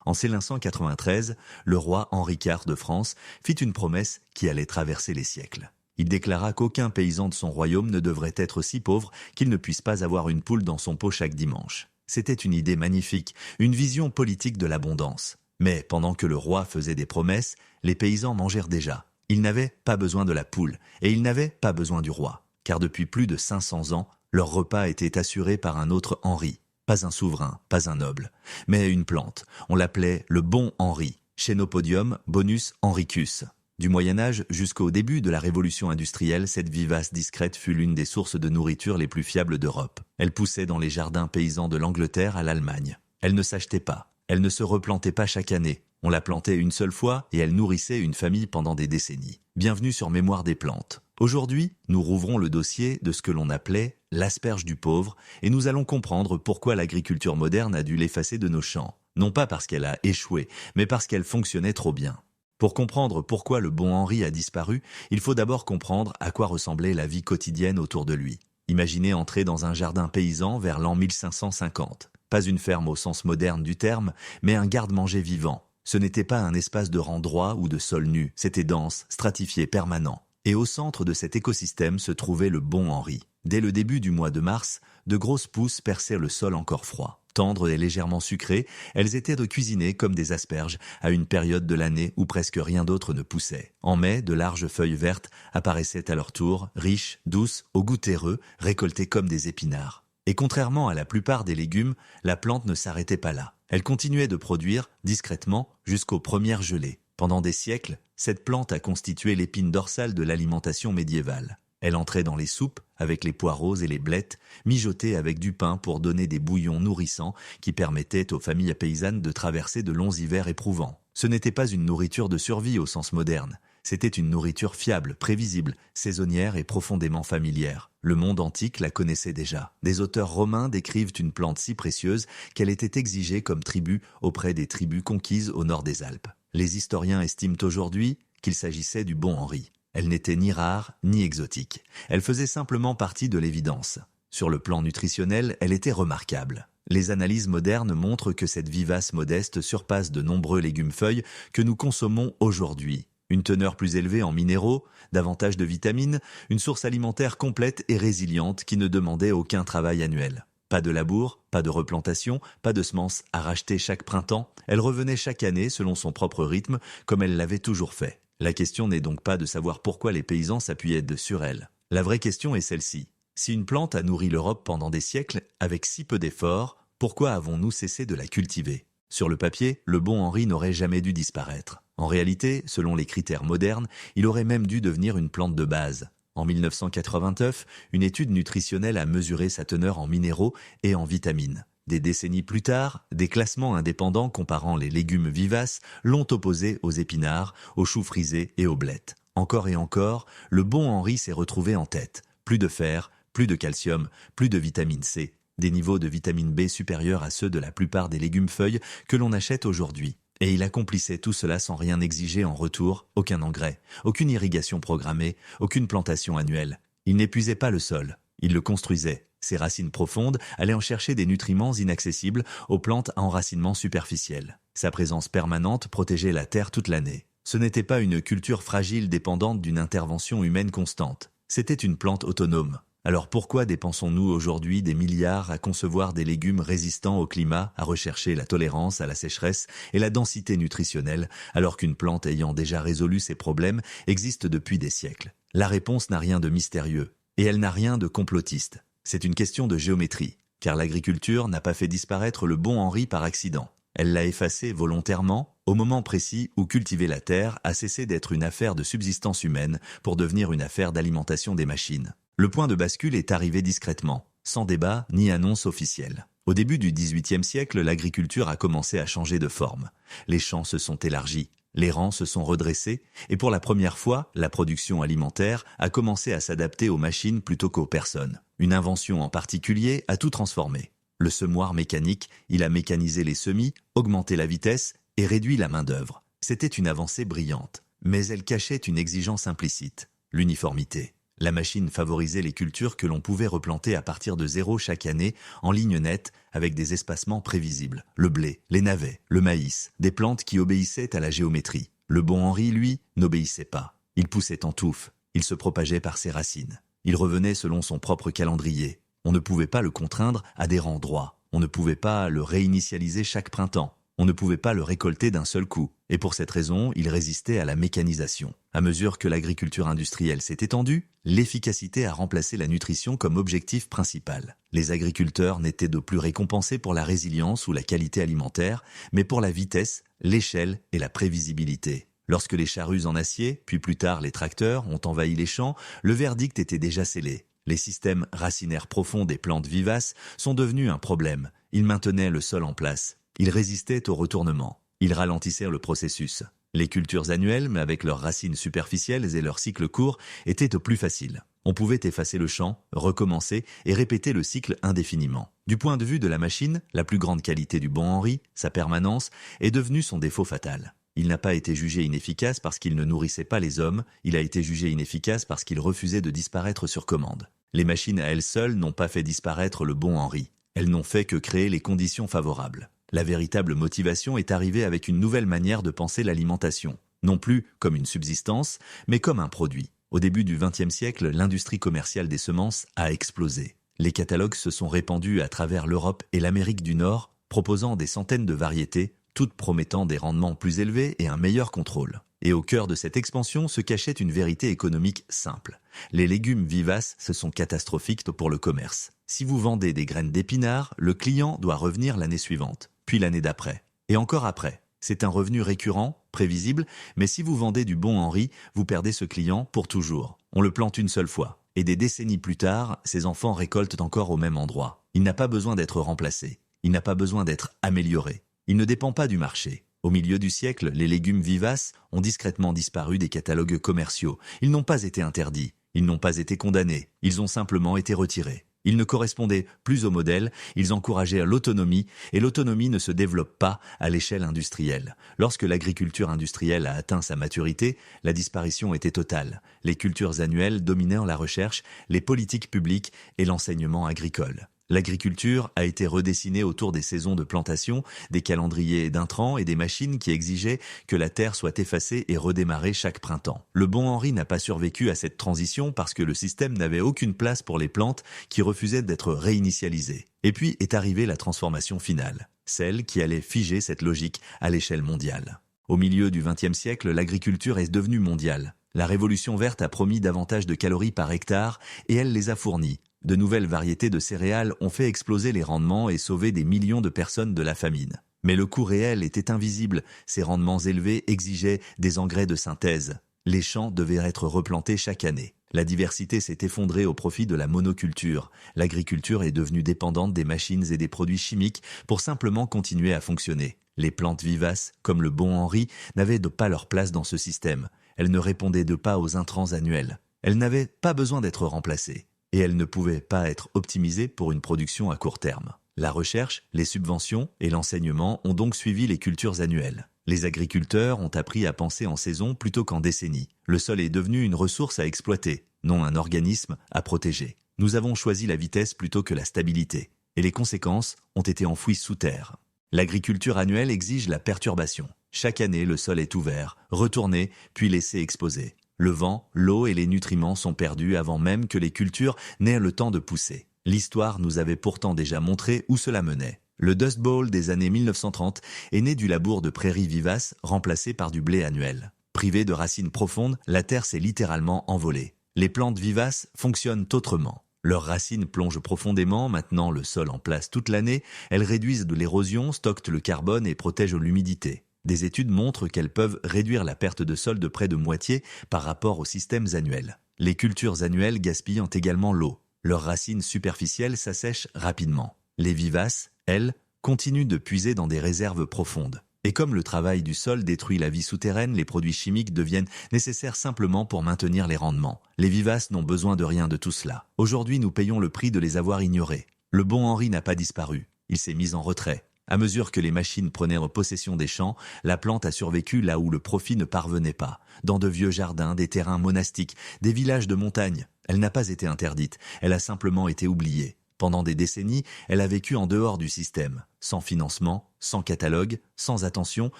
En 1593, le roi Henri IV de France fit une promesse qui allait traverser les siècles. Il déclara qu'aucun paysan de son royaume ne devrait être si pauvre qu'il ne puisse pas avoir une poule dans son pot chaque dimanche. C'était une idée magnifique, une vision politique de l'abondance. Mais pendant que le roi faisait des promesses, les paysans mangèrent déjà. Ils n'avaient pas besoin de la poule, et ils n'avaient pas besoin du roi, car depuis plus de 500 ans, leur repas était assuré par un autre Henri. Pas un souverain, pas un noble, mais une plante. On l'appelait le bon Henri, Chenopodium bonus henricus. Du Moyen-Âge jusqu'au début de la Révolution industrielle, cette vivace discrète fut l'une des sources de nourriture les plus fiables d'Europe. Elle poussait dans les jardins paysans de l'Angleterre à l'Allemagne. Elle ne s'achetait pas, elle ne se replantait pas chaque année. On la plantait une seule fois et elle nourrissait une famille pendant des décennies. Bienvenue sur Mémoire des plantes. Aujourd'hui, nous rouvrons le dossier de ce que l'on appelait l'asperge du pauvre et nous allons comprendre pourquoi l'agriculture moderne a dû l'effacer de nos champs. Non pas parce qu'elle a échoué, mais parce qu'elle fonctionnait trop bien. Pour comprendre pourquoi le bon Henri a disparu, il faut d'abord comprendre à quoi ressemblait la vie quotidienne autour de lui. Imaginez entrer dans un jardin paysan vers l'an 1550. Pas une ferme au sens moderne du terme, mais un garde-manger vivant. Ce n'était pas un espace de rang droit ou de sol nu, c'était dense, stratifié, permanent. Et au centre de cet écosystème se trouvait le bon Henri. Dès le début du mois de mars, de grosses pousses perçaient le sol encore froid. Tendres et légèrement sucrées, elles étaient recuisinées comme des asperges à une période de l'année où presque rien d'autre ne poussait. En mai, de larges feuilles vertes apparaissaient à leur tour, riches, douces, au goût terreux, récoltées comme des épinards. Et contrairement à la plupart des légumes, la plante ne s'arrêtait pas là. Elle continuait de produire, discrètement, jusqu'aux premières gelées. Pendant des siècles, cette plante a constitué l'épine dorsale de l'alimentation médiévale. Elle entrait dans les soupes avec les poireaux et les blettes, mijotée avec du pain pour donner des bouillons nourrissants qui permettaient aux familles paysannes de traverser de longs hivers éprouvants. Ce n'était pas une nourriture de survie au sens moderne. C'était une nourriture fiable, prévisible, saisonnière et profondément familière. Le monde antique la connaissait déjà. Des auteurs romains décrivent une plante si précieuse qu'elle était exigée comme tribut auprès des tribus conquises au nord des Alpes. Les historiens estiment aujourd'hui qu'il s'agissait du bon Henri. Elle n'était ni rare, ni exotique. Elle faisait simplement partie de l'évidence. Sur le plan nutritionnel, elle était remarquable. Les analyses modernes montrent que cette vivace modeste surpasse de nombreux légumes-feuilles que nous consommons aujourd'hui. Une teneur plus élevée en minéraux, davantage de vitamines, une source alimentaire complète et résiliente qui ne demandait aucun travail annuel. Pas de labour, pas de replantation, pas de semences à racheter chaque printemps. Elle revenait chaque année selon son propre rythme, comme elle l'avait toujours fait. La question n'est donc pas de savoir pourquoi les paysans s'appuyaient sur elle. La vraie question est celle-ci. Si une plante a nourri l'Europe pendant des siècles, avec si peu d'efforts, pourquoi avons-nous cessé de la cultiver ? Sur le papier, le bon Henri n'aurait jamais dû disparaître. En réalité, selon les critères modernes, il aurait même dû devenir une plante de base. En 1989, une étude nutritionnelle a mesuré sa teneur en minéraux et en vitamines. Des décennies plus tard, des classements indépendants comparant les légumes vivaces l'ont opposé aux épinards, aux choux frisés et aux blettes. Encore et encore, le bon Henri s'est retrouvé en tête. Plus de fer, plus de calcium, plus de vitamine C. Des niveaux de vitamine B supérieurs à ceux de la plupart des légumes-feuilles que l'on achète aujourd'hui. Et il accomplissait tout cela sans rien exiger en retour, aucun engrais, aucune irrigation programmée, aucune plantation annuelle. Il n'épuisait pas le sol, il le construisait. Ses racines profondes allaient en chercher des nutriments inaccessibles aux plantes à enracinement superficiel. Sa présence permanente protégeait la terre toute l'année. Ce n'était pas une culture fragile dépendante d'une intervention humaine constante. C'était une plante autonome. Alors pourquoi dépensons-nous aujourd'hui des milliards à concevoir des légumes résistants au climat, à rechercher la tolérance à la sécheresse et la densité nutritionnelle, alors qu'une plante ayant déjà résolu ses problèmes existe depuis des siècles ? La réponse n'a rien de mystérieux, et elle n'a rien de complotiste. C'est une question de géométrie, car l'agriculture n'a pas fait disparaître le bon Henri par accident. Elle l'a effacé volontairement au moment précis où cultiver la terre a cessé d'être une affaire de subsistance humaine pour devenir une affaire d'alimentation des machines. Le point de bascule est arrivé discrètement, sans débat ni annonce officielle. Au début du XVIIIe siècle, l'agriculture a commencé à changer de forme. Les champs se sont élargis, les rangs se sont redressés, et pour la première fois, la production alimentaire a commencé à s'adapter aux machines plutôt qu'aux personnes. Une invention en particulier a tout transformé. Le semoir mécanique, il a mécanisé les semis, augmenté la vitesse et réduit la main-d'œuvre. C'était une avancée brillante, mais elle cachait une exigence implicite, l'uniformité. La machine favorisait les cultures que l'on pouvait replanter à partir de zéro chaque année, en ligne nette, avec des espacements prévisibles. Le blé, les navets, le maïs, des plantes qui obéissaient à la géométrie. Le bon Henri, lui, n'obéissait pas. Il poussait en touffe, il se propageait par ses racines. Il revenait selon son propre calendrier. On ne pouvait pas le contraindre à des rangs droits. On ne pouvait pas le réinitialiser chaque printemps. On ne pouvait pas le récolter d'un seul coup. Et pour cette raison, il résistait à la mécanisation. À mesure que l'agriculture industrielle s'est étendue, l'efficacité a remplacé la nutrition comme objectif principal. Les agriculteurs n'étaient de plus récompensés pour la résilience ou la qualité alimentaire, mais pour la vitesse, l'échelle et la prévisibilité. Lorsque les charrues en acier, puis plus tard les tracteurs, ont envahi les champs, le verdict était déjà scellé. Les systèmes racinaires profonds des plantes vivaces sont devenus un problème. Ils maintenaient le sol en place. Ils résistaient au retournement. Ils ralentissaient le processus. Les cultures annuelles, mais avec leurs racines superficielles et leurs cycles courts, étaient au plus facile. On pouvait effacer le champ, recommencer et répéter le cycle indéfiniment. Du point de vue de la machine, la plus grande qualité du bon Henri, sa permanence, est devenue son défaut fatal. Il n'a pas été jugé inefficace parce qu'il ne nourrissait pas les hommes, il a été jugé inefficace parce qu'il refusait de disparaître sur commande. Les machines à elles seules n'ont pas fait disparaître le bon Henri. Elles n'ont fait que créer les conditions favorables. La véritable motivation est arrivée avec une nouvelle manière de penser l'alimentation, non plus comme une subsistance, mais comme un produit. Au début du XXe siècle, l'industrie commerciale des semences a explosé. Les catalogues se sont répandus à travers l'Europe et l'Amérique du Nord, proposant des centaines de variétés, toutes promettant des rendements plus élevés et un meilleur contrôle. Et au cœur de cette expansion se cachait une vérité économique simple. Les légumes vivaces, ce sont catastrophiques pour le commerce. Si vous vendez des graines d'épinards, le client doit revenir l'année suivante, puis l'année d'après, et encore après. C'est un revenu récurrent, prévisible, mais si vous vendez du bon Henri, vous perdez ce client pour toujours. On le plante une seule fois, et des décennies plus tard, ses enfants récoltent encore au même endroit. Il n'a pas besoin d'être remplacé, il n'a pas besoin d'être amélioré. Il ne dépend pas du marché. Au milieu du siècle, les légumes vivaces ont discrètement disparu des catalogues commerciaux. Ils n'ont pas été interdits, ils n'ont pas été condamnés, ils ont simplement été retirés. Ils ne correspondaient plus au modèle, ils encourageaient l'autonomie, et l'autonomie ne se développe pas à l'échelle industrielle. Lorsque l'agriculture industrielle a atteint sa maturité, la disparition était totale. Les cultures annuelles dominaient la recherche, les politiques publiques et l'enseignement agricole. L'agriculture a été redessinée autour des saisons de plantation, des calendriers d'intrants et des machines qui exigeaient que la terre soit effacée et redémarrée chaque printemps. Le bon Henri n'a pas survécu à cette transition parce que le système n'avait aucune place pour les plantes qui refusaient d'être réinitialisées. Et puis est arrivée la transformation finale, celle qui allait figer cette logique à l'échelle mondiale. Au milieu du XXe siècle, l'agriculture est devenue mondiale. La révolution verte a promis davantage de calories par hectare et elle les a fournies. De nouvelles variétés de céréales ont fait exploser les rendements et sauvé des millions de personnes de la famine. Mais le coût réel était invisible, ces rendements élevés exigeaient des engrais de synthèse. Les champs devaient être replantés chaque année. La diversité s'est effondrée au profit de la monoculture. L'agriculture est devenue dépendante des machines et des produits chimiques pour simplement continuer à fonctionner. Les plantes vivaces, comme le bon Henri, n'avaient pas leur place dans ce système. Elles ne répondaient pas aux intrants annuels. Elles n'avaient pas besoin d'être remplacées. Et elles ne pouvaient pas être optimisées pour une production à court terme. La recherche, les subventions et l'enseignement ont donc suivi les cultures annuelles. Les agriculteurs ont appris à penser en saison plutôt qu'en décennie. Le sol est devenu une ressource à exploiter, non un organisme à protéger. Nous avons choisi la vitesse plutôt que la stabilité. Et les conséquences ont été enfouies sous terre. L'agriculture annuelle exige la perturbation. Chaque année, le sol est ouvert, retourné, puis laissé exposer. Le vent, l'eau et les nutriments sont perdus avant même que les cultures n'aient le temps de pousser. L'histoire nous avait pourtant déjà montré où cela menait. Le Dust Bowl des années 1930 est né du labour de prairies vivaces remplacé par du blé annuel. Privée de racines profondes, la terre s'est littéralement envolée. Les plantes vivaces fonctionnent autrement. Leurs racines plongent profondément, maintenant le sol en place toute l'année, elles réduisent de l'érosion, stockent le carbone et protègent l'humidité. Des études montrent qu'elles peuvent réduire la perte de sol de près de moitié par rapport aux systèmes annuels. Les cultures annuelles gaspillent également l'eau. Leurs racines superficielles s'assèchent rapidement. Les vivaces, elles, continuent de puiser dans des réserves profondes. Et comme le travail du sol détruit la vie souterraine, les produits chimiques deviennent nécessaires simplement pour maintenir les rendements. Les vivaces n'ont besoin de rien de tout cela. Aujourd'hui, nous payons le prix de les avoir ignorés. Le bon Henri n'a pas disparu. Il s'est mis en retrait. À mesure que les machines prenaient possession des champs, la plante a survécu là où le profit ne parvenait pas. Dans de vieux jardins, des terrains monastiques, des villages de montagne. Elle n'a pas été interdite, elle a simplement été oubliée. Pendant des décennies, elle a vécu en dehors du système, sans financement, sans catalogue, sans attention,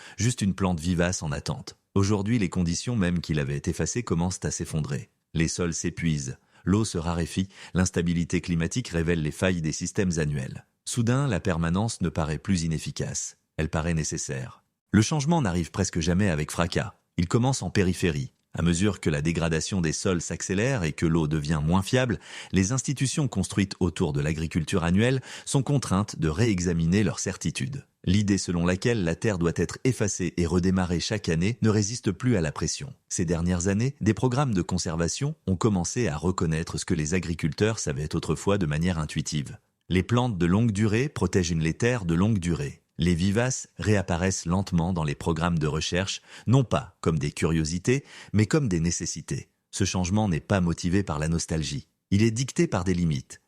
juste une plante vivace en attente. Aujourd'hui, les conditions même qui l'avaient effacée commencent à s'effondrer. Les sols s'épuisent, l'eau se raréfie, l'instabilité climatique révèle les failles des systèmes annuels. Soudain, la permanence ne paraît plus inefficace, elle paraît nécessaire. Le changement n'arrive presque jamais avec fracas, il commence en périphérie. À mesure que la dégradation des sols s'accélère et que l'eau devient moins fiable, les institutions construites autour de l'agriculture annuelle sont contraintes de réexaminer leurs certitudes. L'idée selon laquelle la terre doit être effacée et redémarrée chaque année ne résiste plus à la pression. Ces dernières années, des programmes de conservation ont commencé à reconnaître ce que les agriculteurs savaient autrefois de manière intuitive. Les plantes de longue durée protègent une terre de longue durée. Les vivaces réapparaissent lentement dans les programmes de recherche, non pas comme des curiosités, mais comme des nécessités. Ce changement n'est pas motivé par la nostalgie. Il est dicté par des limites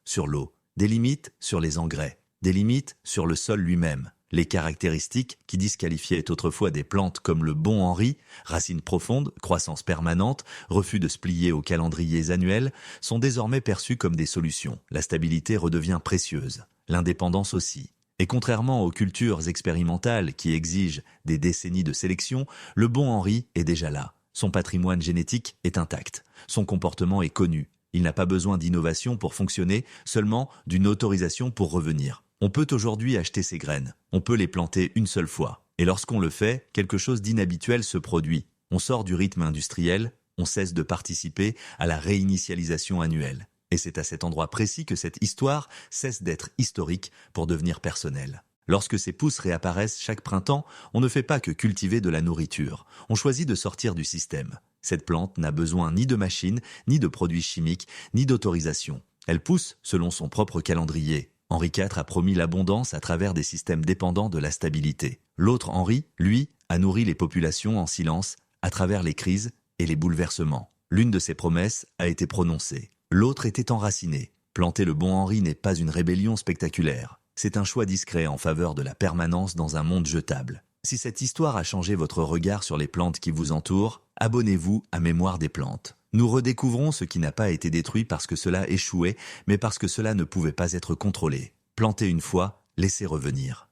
sur l'eau, des limites sur les engrais, des limites sur le sol lui-même. Les caractéristiques qui disqualifiaient autrefois des plantes comme le bon Henri, racines profondes, croissance permanente, refus de se plier aux calendriers annuels, sont désormais perçues comme des solutions. La stabilité redevient précieuse, l'indépendance aussi. Et contrairement aux cultures expérimentales qui exigent des décennies de sélection, le bon Henri est déjà là. Son patrimoine génétique est intact. Son comportement est connu. Il n'a pas besoin d'innovation pour fonctionner, seulement d'une autorisation pour revenir. On peut aujourd'hui acheter ces graines. On peut les planter une seule fois. Et lorsqu'on le fait, quelque chose d'inhabituel se produit. On sort du rythme industriel, on cesse de participer à la réinitialisation annuelle. Et c'est à cet endroit précis que cette histoire cesse d'être historique pour devenir personnelle. Lorsque ces pousses réapparaissent chaque printemps, on ne fait pas que cultiver de la nourriture. On choisit de sortir du système. Cette plante n'a besoin ni de machines, ni de produits chimiques, ni d'autorisation. Elle pousse selon son propre calendrier. Henri IV a promis l'abondance à travers des systèmes dépendants de la stabilité. L'autre Henri, lui, a nourri les populations en silence à travers les crises et les bouleversements. L'une de ses promesses a été prononcée. L'autre était enraciné. Planter le bon Henri n'est pas une rébellion spectaculaire. C'est un choix discret en faveur de la permanence dans un monde jetable. Si cette histoire a changé votre regard sur les plantes qui vous entourent, abonnez-vous à Mémoire des plantes. Nous redécouvrons ce qui n'a pas été détruit parce que cela échouait, mais parce que cela ne pouvait pas être contrôlé. Planter une fois, laissez revenir.